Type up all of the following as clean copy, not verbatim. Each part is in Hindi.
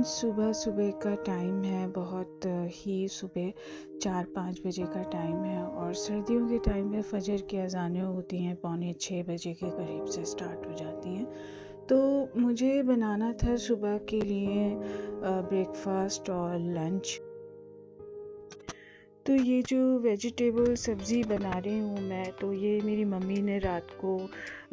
सुबह सुबह का टाइम है, बहुत ही सुबह 4-5 बजे का टाइम है और सर्दियों के टाइम में फ़जर की अज़ानें होती हैं, पौने 6 बजे के करीब से स्टार्ट हो जाती हैं। तो मुझे बनाना था सुबह के लिए ब्रेकफ़ास्ट और लंच। तो ये जो वेजिटेबल सब्ज़ी बना रही हूँ मैं, तो ये मेरी मम्मी ने रात को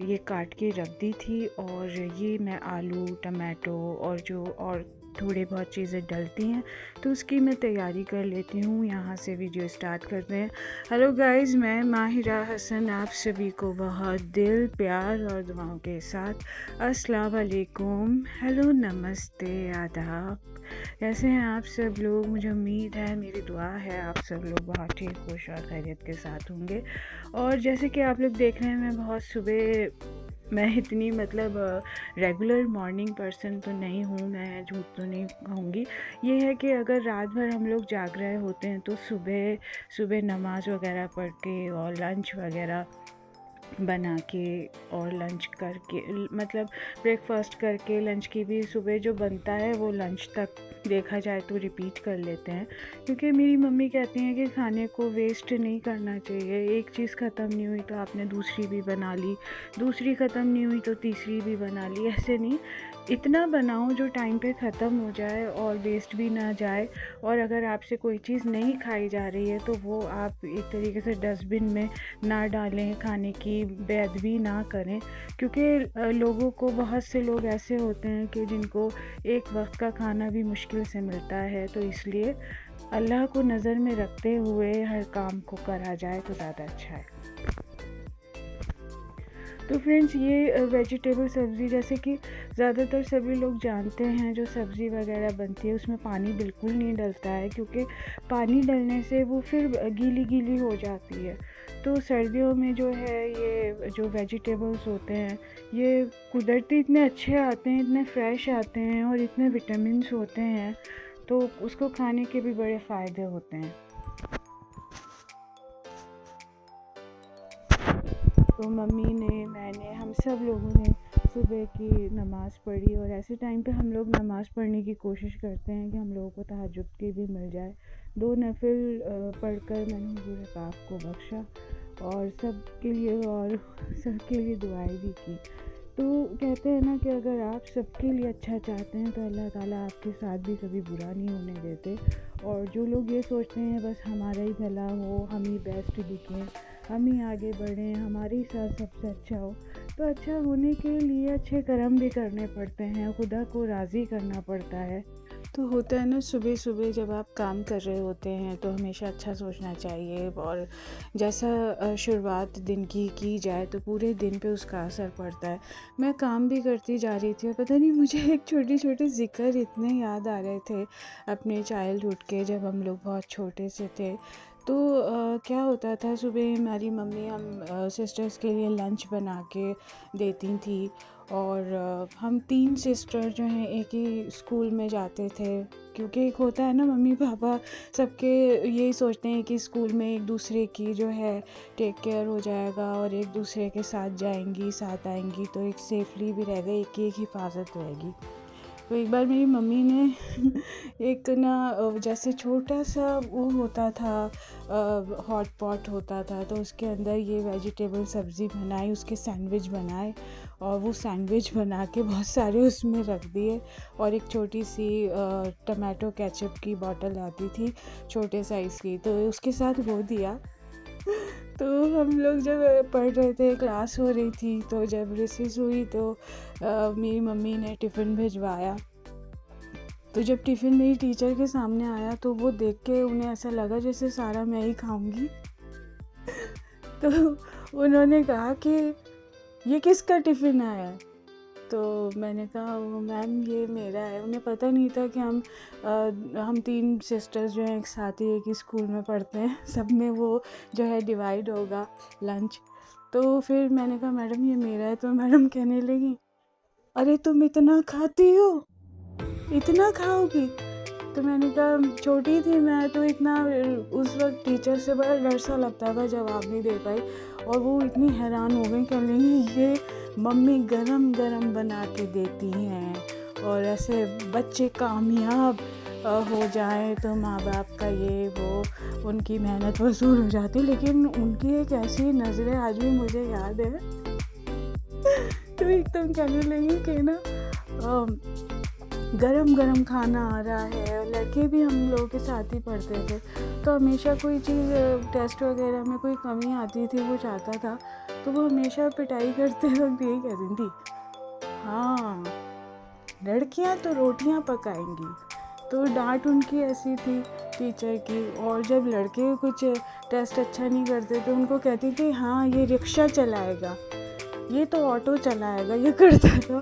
ये काट के रख दी थी और ये मैं आलू, टमाटो और थोड़े बहुत चीज़ें डलती हैं, तो उसकी मैं तैयारी कर लेती हूँ। यहाँ से वीडियो स्टार्ट करते हैं। हेलो गाइज़, मैं माहिरा हसन आप सभी को बहुत दिल, प्यार और दुआओं के साथ अस्सलाम वालेकुम, हेलो, नमस्ते, आदाब। कैसे हैं आप सब लोग? मुझे उम्मीद है, मेरी दुआ है आप सब लोग बहुत ठीक, खुश और खैरियत के साथ होंगे। और जैसे कि आप लोग देख रहे हैं, मैं बहुत सुबह मैं इतनी रेगुलर मॉर्निंग पर्सन तो नहीं हूँ, मैं झूठ तो नहीं कहूँगी। ये है कि अगर रात भर हम लोग जाग रहे होते हैं तो सुबह सुबह नमाज़ वगैरह पढ़ के और लंच वगैरह बना के और लंच करके ब्रेकफास्ट करके लंच की भी सुबह जो बनता है वो लंच तक देखा जाए तो रिपीट कर लेते हैं, क्योंकि मेरी मम्मी कहती हैं कि खाने को वेस्ट नहीं करना चाहिए। एक चीज़ ख़त्म नहीं हुई तो आपने दूसरी भी बना ली, दूसरी ख़त्म नहीं हुई तो तीसरी भी बना ली। ऐसे नहीं, इतना बनाओ जो टाइम पे ख़त्म हो जाए और वेस्ट भी ना जाए। और अगर आपसे कोई चीज़ नहीं खाई जा रही है तो वो आप एक तरीके से डस्टबिन में ना डालें, खाने की बेअदबी ना करें, क्योंकि लोगों को, बहुत से लोग ऐसे होते हैं कि जिनको एक वक्त का खाना भी मुश्किल से मिलता है। तो इसलिए अल्लाह को नज़र में रखते हुए हर काम को करा जाए तो ज़्यादा अच्छा है। तो फ्रेंड्स, ये वेजिटेबल सब्ज़ी, जैसे कि ज़्यादातर सभी लोग जानते हैं, जो सब्ज़ी वगैरह बनती है उसमें पानी बिल्कुल नहीं डलता है, क्योंकि पानी डलने से वो फिर गीली गीली हो जाती है। तो सर्दियों में जो है, ये जो वेजिटेबल्स होते हैं ये कुदरती इतने अच्छे आते हैं, इतने फ्रेश आते हैं और इतने विटामिन्स होते हैं, तो उसको खाने के भी बड़े फ़ायदे होते हैं। तो मम्मी ने, मैंने, हम सब लोगों ने सुबह की नमाज़ पढ़ी और ऐसे टाइम पे हम लोग नमाज़ पढ़ने की कोशिश करते हैं कि हम लोगों को तहज्जुद की भी मिल जाए। 2 नफिल पढ़कर मैंने हुज़ूर पाक को बख्शा और सब के लिए दुआएं भी की। तो कहते हैं ना कि अगर आप सबके लिए अच्छा चाहते हैं तो अल्लाह ताला आपके साथ भी कभी बुरा नहीं होने देते। और जो लोग ये सोचते हैं बस हमारा ही भला हो, हम ही बेस्ट दिखें, हम ही आगे बढ़ें, हमारे ही साथ सबसे अच्छा हो, तो अच्छा होने के लिए अच्छे कर्म भी करने पड़ते हैं, खुदा को राज़ी करना पड़ता है। तो होता है ना, सुबह सुबह जब आप काम कर रहे होते हैं तो हमेशा अच्छा सोचना चाहिए, और जैसा शुरुआत दिन की जाए तो पूरे दिन पे उसका असर पड़ता है। मैं काम भी करती जा रही थी और पता नहीं मुझे एक छोटे छोटे ज़िक्र इतने याद आ रहे थे अपने चाइल्डहुड के, जब हम लोग बहुत छोटे से थे। तो क्या होता था, सुबह हमारी मम्मी हम सिस्टर्स के लिए लंच बना के देती थी। और हम 3 सिस्टर जो हैं एक ही स्कूल में जाते थे, क्योंकि एक होता है ना, मम्मी पापा सबके यही सोचते हैं कि स्कूल में एक दूसरे की जो है टेक केयर हो जाएगा और एक दूसरे के साथ जाएंगी, साथ आएंगी, तो एक सेफली भी रहेगा, एक की एक हिफाजत रहेगी। तो एक बार मेरी मम्मी ने एक ना जैसे छोटा सा वो होता था, हॉट पॉट होता था, तो उसके अंदर ये वेजिटेबल सब्ज़ी बनाई, उसके सैंडविच बनाए और वो सैंडविच बना के बहुत सारे उसमें रख दिए। और एक छोटी सी टमाटो केचप की बॉटल आती थी छोटे साइज़ की, तो उसके साथ वो दिया। तो हम लोग जब पढ़ रहे थे, क्लास हो रही थी, तो जब रिसेस हुई तो मेरी मम्मी ने टिफ़िन भिजवाया। तो जब टिफ़िन मेरी टीचर के सामने आया तो वो देख के उन्हें ऐसा लगा जैसे सारा मैं ही खाऊंगी। तो उन्होंने कहा कि ये किसका टिफ़िन आया है? तो मैंने कहा, वो मैम ये मेरा है। उन्हें पता नहीं था कि हम 3 सिस्टर्स जो हैं एक साथ ही एक ही स्कूल में पढ़ते हैं, सब में वो जो है डिवाइड होगा लंच। तो फिर मैंने कहा, मैडम ये मेरा है। तो मैडम कहने लगी, अरे तुम इतना खाती हो, इतना खाओगी? तो मैंने कहा, छोटी थी मैं तो इतना, उस वक्त टीचर से बड़ा डर सा लगता था, जवाब नहीं दे पाई। और वो इतनी हैरान हो गई, कहने लगी ये मम्मी गरम गरम बना के देती हैं और ऐसे बच्चे कामयाब हो जाएं तो माँ बाप का ये वो उनकी मेहनत वसूल हो जाती, लेकिन उनकी एक ऐसी नज़रें आज भी मुझे याद है। तो एकदम कहने लगी कि ना गरम गरम खाना आ रहा है, और लड़के भी हम लोगों के साथ ही पढ़ते थे, तो हमेशा कोई चीज़ टेस्ट वगैरह में कोई कमी आती थी, वो चाहता था, तो वो हमेशा पिटाई करते वक्त यही कहती थी, हाँ लड़कियां तो रोटियां पकाएंगी। तो डांट उनकी ऐसी थी टीचर की। और जब लड़के कुछ टेस्ट अच्छा नहीं करते तो उनको कहती थी, हाँ ये रिक्शा चलाएगा, ये तो ऑटो चलाएगा, ये करता था।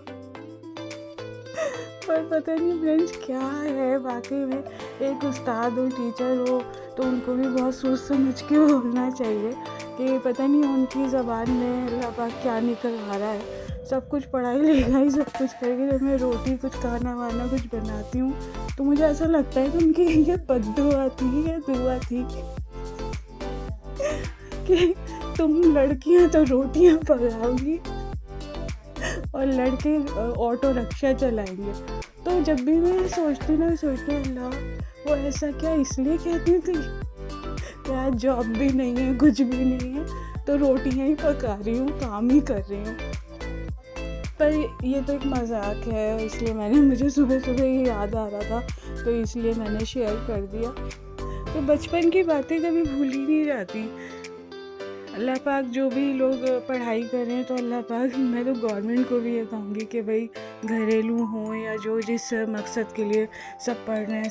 पर पता नहीं फ्रेंड्स क्या है, वाकई में एक उस्ताद हो, टीचर हो, तो उनको भी बहुत सोच समझ के बोलना चाहिए कि पता नहीं उनकी ज़बान में अल्लाह पाक क्या निकल आ रहा है। सब कुछ पढ़ाई लिखाई सब कुछ करके जब मैं रोटी कुछ खाना वाना कुछ बनाती हूँ तो मुझे ऐसा लगता है कि उनकी ये बद्दुआ थी या दुआ थी कि तुम लड़कियां तो रोटियां पकाओगी और लड़के ऑटो रिक्शा चलाएंगे। तो जब भी मैं सोचती अल्लाह वो ऐसा क्या इसलिए कहती थी, यार जॉब भी नहीं है कुछ भी नहीं है, तो रोटियां ही पका रही हूँ, काम ही कर रही हूँ। पर ये तो एक मजाक है, इसलिए मैंने मुझे सुबह सुबह ये याद आ रहा था तो इसलिए मैंने शेयर कर दिया। तो बचपन की बातें कभी भूल ही नहीं जाती। अल्लाह पाक जो भी लोग पढ़ाई कर रहे हैं तो अल्लाह पाक, मैं तो गवर्नमेंट को भी ये कहूँगी कि भाई घरेलू हों या जो जिस मकसद के लिए सब पढ़ रहे हैं,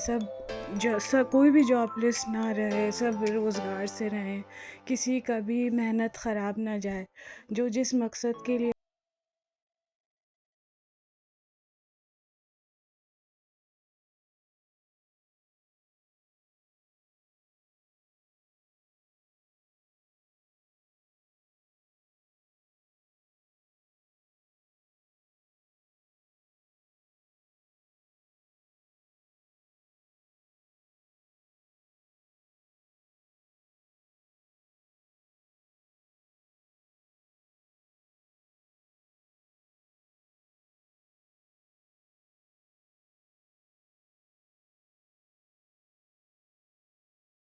सब कोई भी जॉबलेस ना रहे, सब रोज़गार से रहें, किसी का भी मेहनत ख़राब ना जाए। जो जिस मकसद के लिए